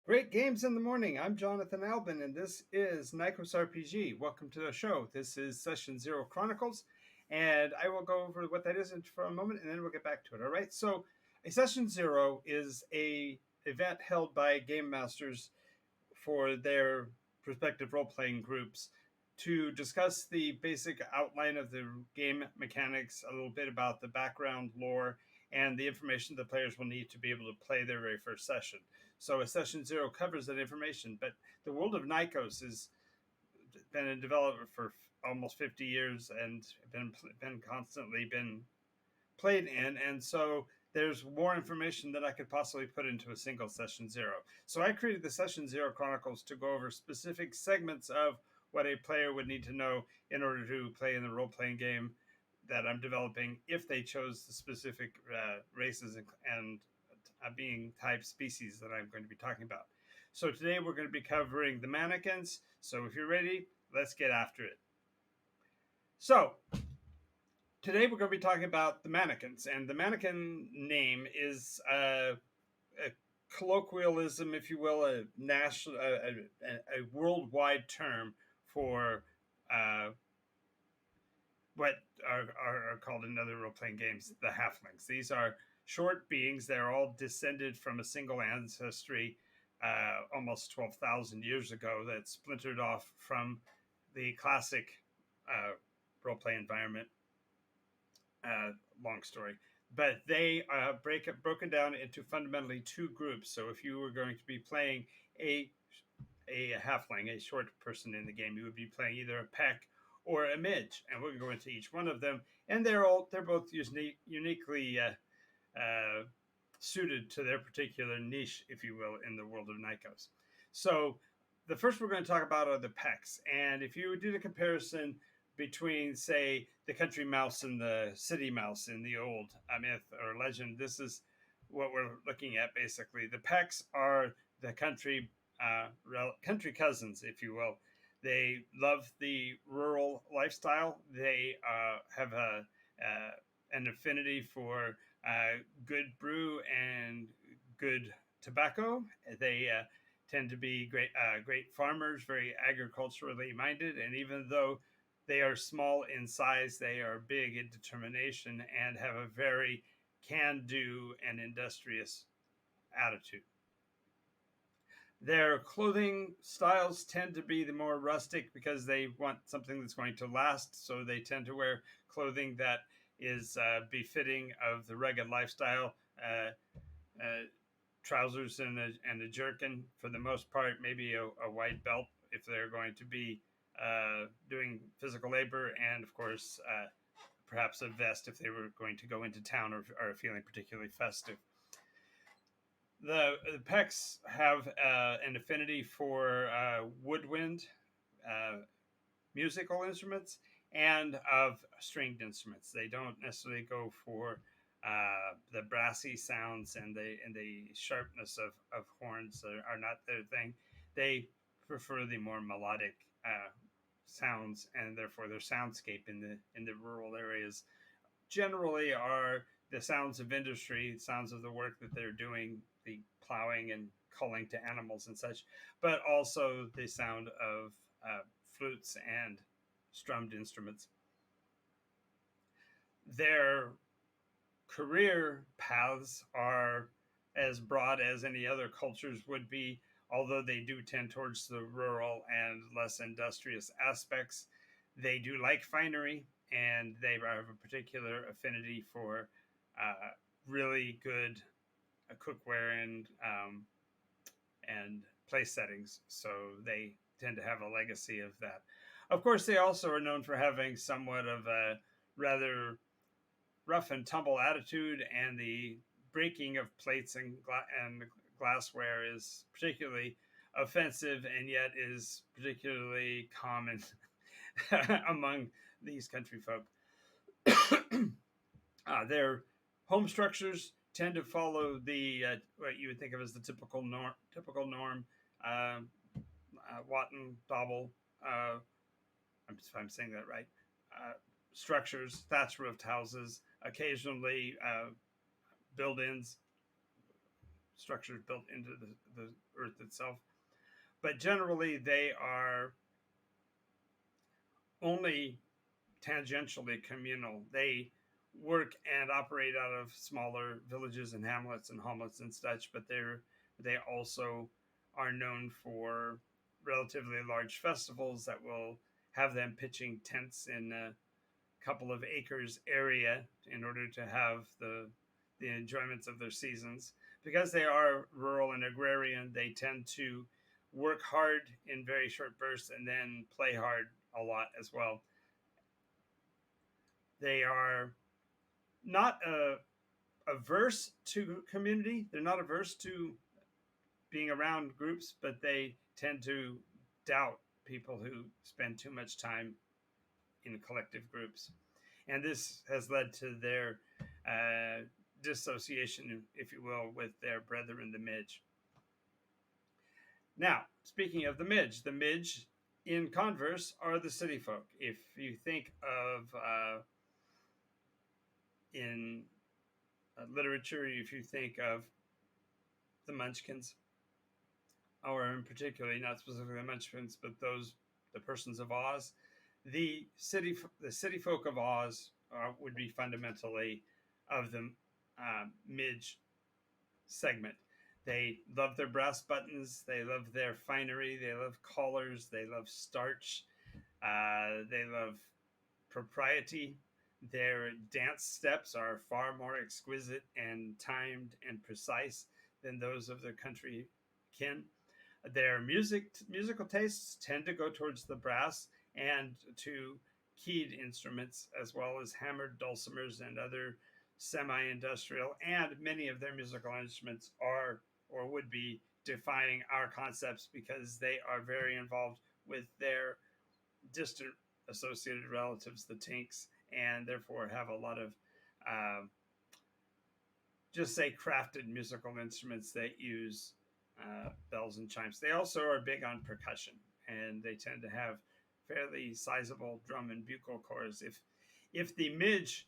Great games in the morning. I'm Jonathan Albin, and this is NycosRPG. Welcome to the show. This is Session Zero Chronicles, and I will go over what that is for a moment, and then we'll get back to it. All right. So, a Session Zero is a event held by game masters for their respective role playing groups to discuss the basic outline of the game mechanics, a little bit about the background lore, and the information the players will need to be able to play their very first session. So, a session zero covers that information, but the world of Nikos has been in development for almost 50 years and been constantly been played in, and so there's more information that I could possibly put into a single session zero. So I created the Session Zero Chronicles to go over specific segments of what a player would need to know in order to play in the role playing game that I'm developing if they chose the specific races and being type species that I'm going to be talking about. So today we're going to be covering the Mannikins. So if you're ready, let's get after it. So today we're going to be talking about the Mannikins, and the Mannikin name is a colloquialism, if you will, a national, a worldwide term for what are called in other role-playing games the halflings. These are short beings. They're all descended from a single ancestry almost 12,000 years ago that splintered off from the classic role-play environment. Long story, but they broken down into fundamentally two groups. So if you were going to be playing a halfling, a short person in the game, you would be playing either a peck or a midge, and we're going to go into each one of them. And they're both uniquely suited to their particular niche, if you will, in the world of Nikos. So the first we're going to talk about are the Pecks, and if you do the comparison between, say, the country mouse and the city mouse in the old myth or legend, this is what we're looking at basically. The Pecks are the country cousins, if you will. They love the rural lifestyle. They have an affinity for good brew and good tobacco. They tend to be great farmers, very agriculturally minded, and even though they are small in size, they are big in determination and have a very can-do and industrious attitude. Their clothing styles tend to be the more rustic because they want something that's going to last. So they tend to wear clothing that is befitting of the rugged lifestyle. Trousers and a jerkin for the most part, maybe a white belt if they're going to be doing physical labor, and of course, perhaps a vest if they were going to go into town or are feeling particularly festive. The Pecks have an affinity for woodwind musical instruments and of stringed instruments. They don't necessarily go for the brassy sounds and the sharpness of horns are not their thing. They prefer the more melodic sounds, and therefore their soundscape in the rural areas generally are the sounds of industry, sounds of the work that they're doing, the plowing and culling to animals and such, but also the sound of flutes and strummed instruments. Their career paths are as broad as any other cultures would be, although they do tend towards the rural and less industrious aspects. They do like finery, and they have a particular affinity for really good cookware and place settings. So they tend to have a legacy of that. Of course, they also are known for having somewhat of a rather rough and tumble attitude, and the breaking of plates and glassware is particularly offensive, and yet is particularly common among these country folk. Their home structures tend to follow the what you would think of as the typical norm. Watton, Dobble. I'm saying that right. Structures, thatch roofed houses, occasionally build-ins, structures built into the earth itself. But generally, they are only tangentially communal. They work and operate out of smaller villages and hamlets and such, but they also are known for relatively large festivals that will have them pitching tents in a couple of acres area in order to have the enjoyments of their seasons. Because they are rural and agrarian, they tend to work hard in very short bursts and then play hard a lot as well. They are not averse to community. They're not averse to being around groups, but they tend to doubt people who spend too much time in collective groups. And this has led to their dissociation, if you will, with their brethren, the Midge. Now, speaking of the Midge in converse are the city folk. If you think of in literature, if you think of the Munchkins, or in particularly not specifically the Munchkins, but the persons of Oz, the city folk of Oz would be fundamentally of the Midge segment. They love their brass buttons. They love their finery. They love collars. They love starch. They love propriety. Their dance steps are far more exquisite and timed and precise than those of their country kin. Their musical tastes tend to go towards the brass and to keyed instruments, as well as hammered dulcimers and other semi-industrial. And many of their musical instruments are or would be defying our concepts because they are very involved with their distant associated relatives, the Tinks, and therefore have a lot of just say crafted musical instruments that use bells and chimes. They also are big on percussion, and they tend to have fairly sizable drum and bugle corps. If the Midge,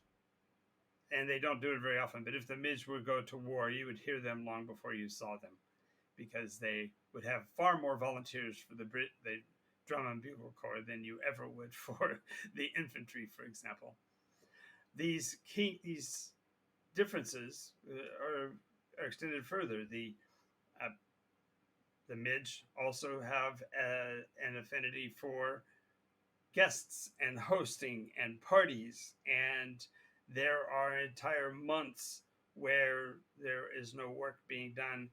and they don't do it very often, but if the Midge would go to war, you would hear them long before you saw them, because they would have far more volunteers for the drum and bugle corps than you ever would for the infantry, for example. These differences are extended further. The Midge also have an affinity for guests and hosting and parties, and there are entire months where there is no work being done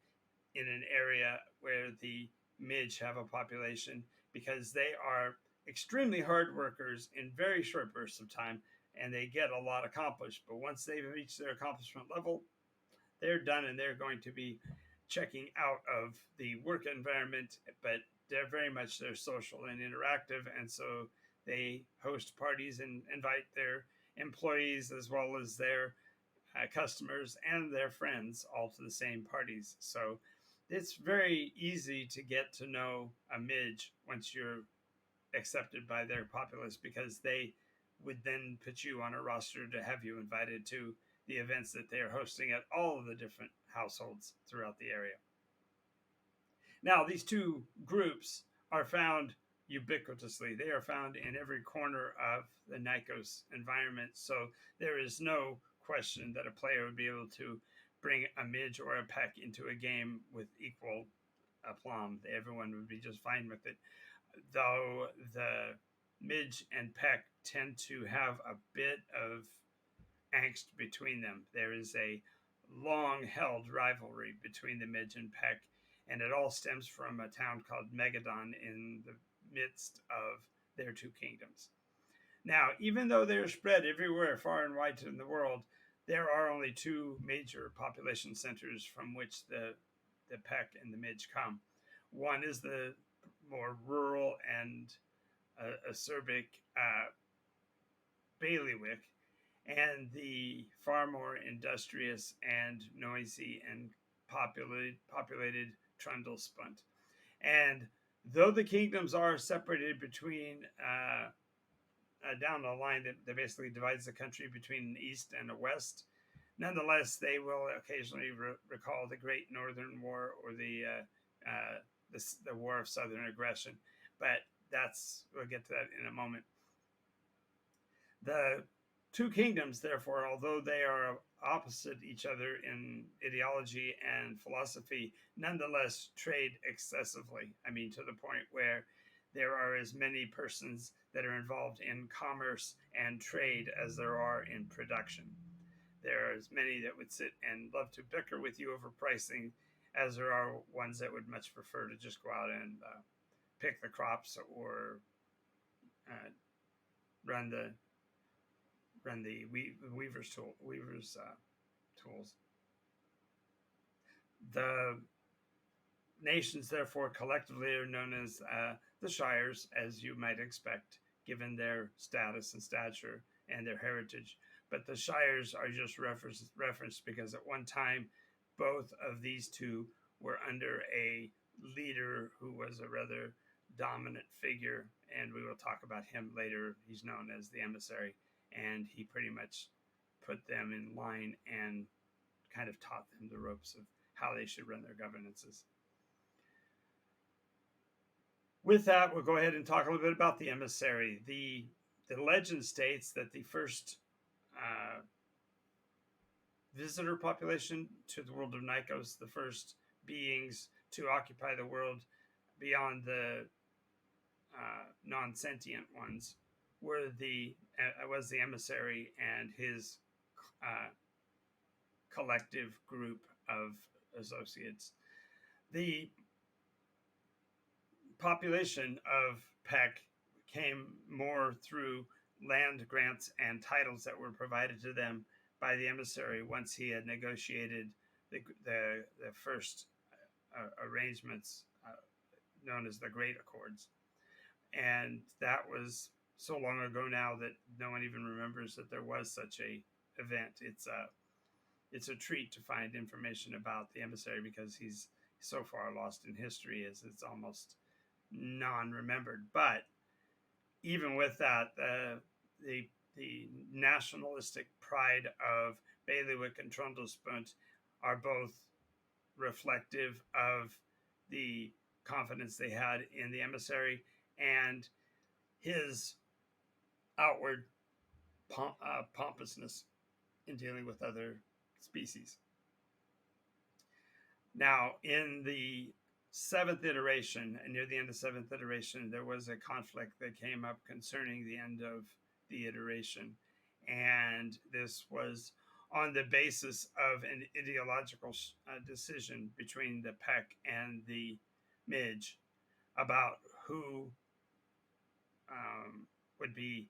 in an area where the Midge have a population, because they are extremely hard workers in very short bursts of time, and they get a lot accomplished. But once they've reached their accomplishment level, they're done, and they're going to be checking out of the work environment, but they're social and interactive, and so they host parties and invite their employees as well as their customers and their friends all to the same parties. So it's very easy to get to know a Midge once you're accepted by their populace, because they would then put you on a roster to have you invited to the events that they are hosting at all of the different households throughout the area. Now, these two groups are found ubiquitously. They are found in every corner of the Nykos environment, so there is no question that a player would be able to bring a Midge or a Peck into a game with equal aplomb. Everyone would be just fine with it, though the Midge and Peck tend to have a bit of angst between them. There is a long-held rivalry between the Midge and Peck, and it all stems from a town called Megadon in the midst of their two kingdoms. Now, even though they're spread everywhere, far and wide in the world, there are only two major population centers from which the Peck and the Midge come. One is the more rural and acerbic bailiwick, and the far more industrious and noisy and populated Trundlespunt. And though the kingdoms are separated between down the line that basically divides the country between an east and a west, Nonetheless, they will occasionally recall the Great Northern War or the War of Southern Aggression, but we'll get to that in a moment. The two kingdoms, therefore, although they are opposite each other in ideology and philosophy, nonetheless trade excessively. I mean, to the point where there are as many persons that are involved in commerce and trade as there are in production. There are as many that would sit and love to bicker with you over pricing as there are ones that would much prefer to just go out and pick the crops or uh, run the weaver's tools. The nations, therefore, collectively are known as the shires, as you might expect, given their status and stature and their heritage. But the shires are just referenced because at one time, both of these two were under a leader who was a rather dominant figure, and we will talk about him later. He's known as the emissary, and he pretty much put them in line and kind of taught them the ropes of how they should run their governances. With that, we'll go ahead and talk a little bit about the emissary. The legend states that the first visitor population to the world of Nykos, the first beings to occupy the world beyond the non-sentient ones, was the emissary and his collective group of associates. The population of Peck came more through land grants and titles that were provided to them by the emissary once he had negotiated the first arrangements known as the Great Accords. And that was so long ago now that no one even remembers that there was such a event. It's a treat to find information about the emissary because he's so far lost in history as it's almost non-remembered. But even with that, the nationalistic pride of Bailiwick and Trundlespunt are both reflective of the confidence they had in the emissary and his outward pompousness in dealing with other species. Now, in the seventh iteration, and near the end of seventh iteration, there was a conflict that came up concerning the end of the iteration. And this was on the basis of an ideological decision between the Peck and the Midge about who would be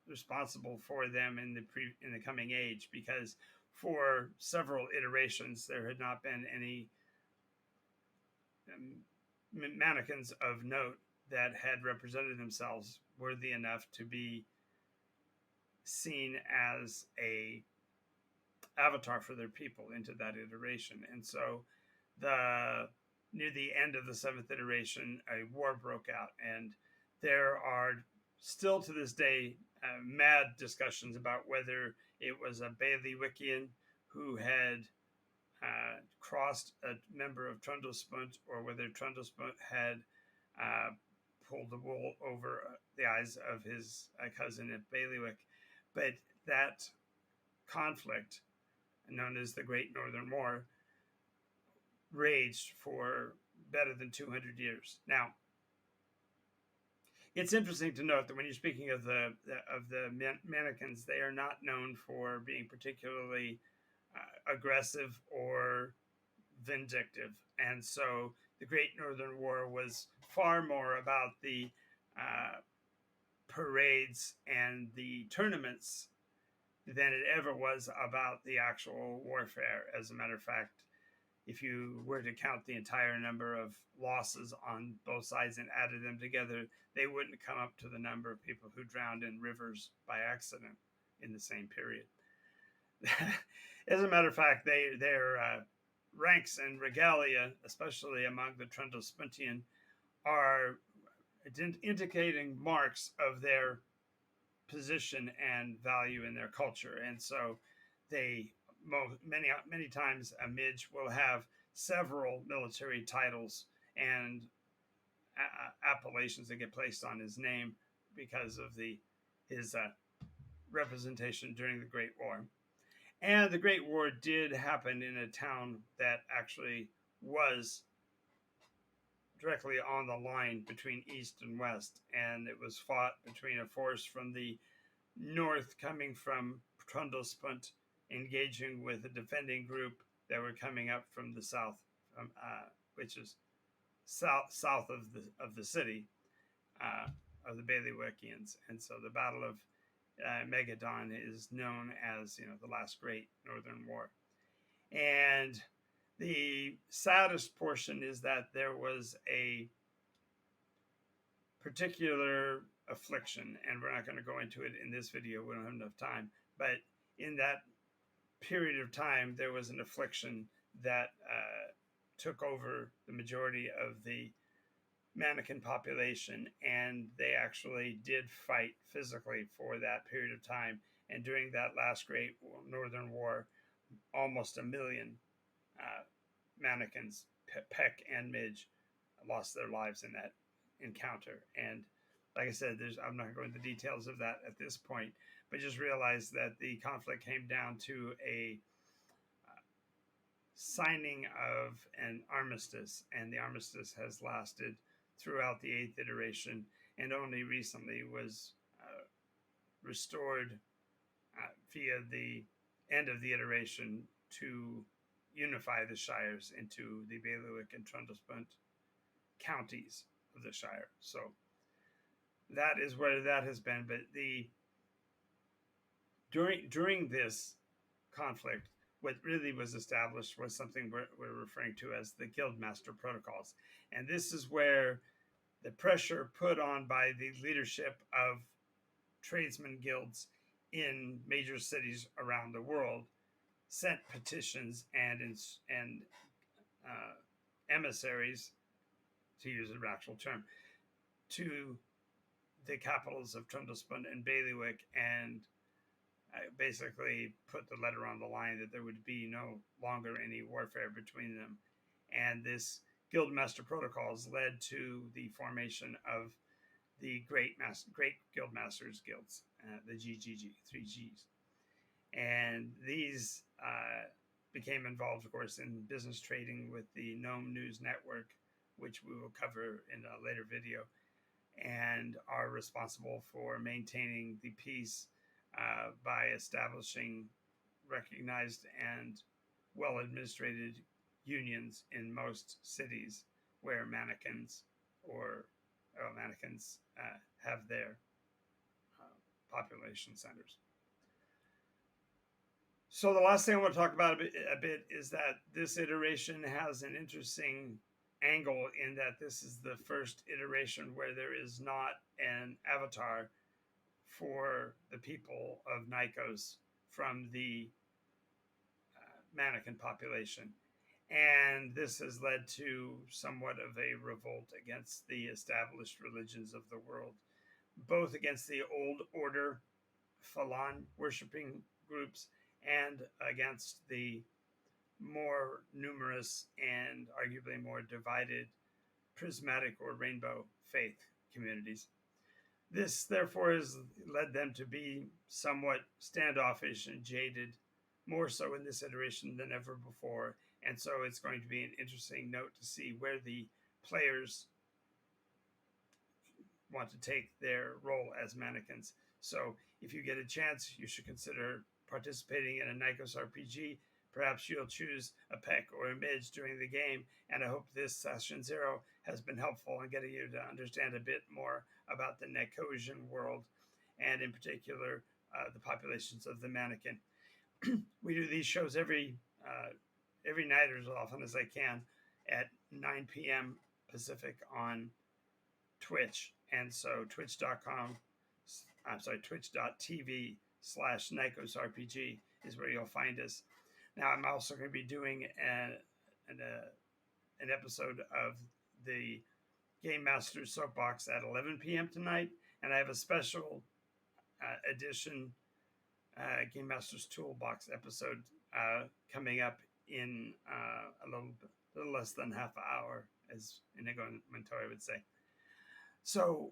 responsible for them in the coming age, because for several iterations there had not been any Mannikins of note that had represented themselves worthy enough to be seen as a avatar for their people into that iteration. And so near the end of the seventh iteration, a war broke out, and there are still to this day mad discussions about whether it was a Bailiwickian who had crossed a member of Trundlespunt, or whether Trundlespunt had pulled the wool over the eyes of his cousin at Bailiwick. But that conflict, known as the Great Northern War, raged for better than 200 years. Now, it's interesting to note that when you're speaking of the Mannikins, they are not known for being particularly aggressive or vindictive. And so the Great Northern War was far more about the parades and the tournaments than it ever was about the actual warfare. As a matter of fact, if you were to count the entire number of losses on both sides and added them together, they wouldn't come up to the number of people who drowned in rivers by accident in the same period. As a matter of fact, their ranks and regalia, especially among the Trundlespuntian, are indicating marks of their position and value in their culture. And so they many times a midge will have several military titles and appellations that get placed on his name because of his representation during the Great War. And the Great War did happen in a town that actually was directly on the line between East and West, and it was fought between a force from the north coming from Trundlespunt, engaging with a defending group that were coming up from the south, which is south of the city of the Bailiwickians. And so the Battle of Megadon is known as the last great Northern War. And the saddest portion is that there was a particular affliction, and we're not going to go into it in this video, we don't have enough time, but in that period of time there was an affliction that took over the majority of the Mannikin population, and they actually did fight physically for that period of time. And during that last great Northern War, almost 1 million Mannikins, Peck and Midge, lost their lives in that encounter. And like I said, I'm not going to go into the details of that at this point, but just realize that the conflict came down to a signing of an armistice, and the armistice has lasted throughout the 8th iteration and only recently was restored via the end of the iteration to unify the shires into the Bailiwick and Trundlespunt counties of the shire. So that is where that has been. But during this conflict, what really was established was something we're referring to as the Guildmaster Protocols. And this is where the pressure put on by the leadership of tradesmen guilds in major cities around the world sent petitions and emissaries, to use an actual term, to the capitals of Trundlespunt and Bailiwick, and basically put the letter on the line that there would be no longer any warfare between them. And this Guildmaster Protocols led to the formation of the Great Guildmasters Guilds, the GGG, 3Gs. And these became involved, of course, in business trading with the Gnome News Network, which we will cover in a later video, and are responsible for maintaining the peace by establishing recognized and well-administrated unions in most cities where Mannikins have their population centers. So the last thing I want to talk about a bit is that this iteration has an interesting angle in that this is the first iteration where there is not an avatar for the people of Nykos from the Mannikin population. And this has led to somewhat of a revolt against the established religions of the world, both against the old order Falan worshipping groups and against the more numerous and arguably more divided prismatic or rainbow faith communities. This, therefore, has led them to be somewhat standoffish and jaded, more so in this iteration than ever before. And so it's going to be an interesting note to see where the players want to take their role as Mannikins. So if you get a chance, you should consider participating in a NycosRPG. Perhaps you'll choose a Peck or a Midge during the game, and I hope this Session 0 has been helpful in getting you to understand a bit more about the Nycosian world, and in particular, the populations of the Mannikin. We do these shows every night or as often as I can at 9 p.m. Pacific on Twitch. And so twitch.tv/NycosRPG is where you'll find us. Now, I'm also going to be doing an episode of the Game Master's Soapbox at 11 p.m. tonight, and I have a special edition Game Master's Toolbox episode coming up in a little less than half an hour, as Inigo and Montoya would say. So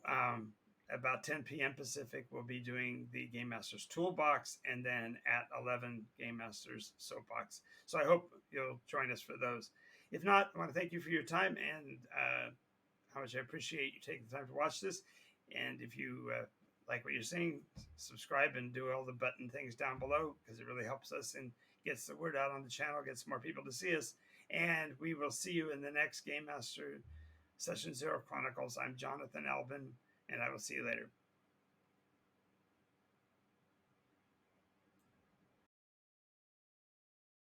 about 10 p.m. Pacific, we'll be doing the Game Master's Toolbox, and then at 11, Game Master's Soapbox. So I hope you'll join us for those. If not, I want to thank you for your time and how much I appreciate you taking the time to watch this. And if you like what you're seeing, subscribe and do all the button things down below, because it really helps us and gets the word out on the channel, gets more people to see us. And we will see you in the next Game Master Session Zero Chronicles. I'm Jonathan Albin, and I will see you later.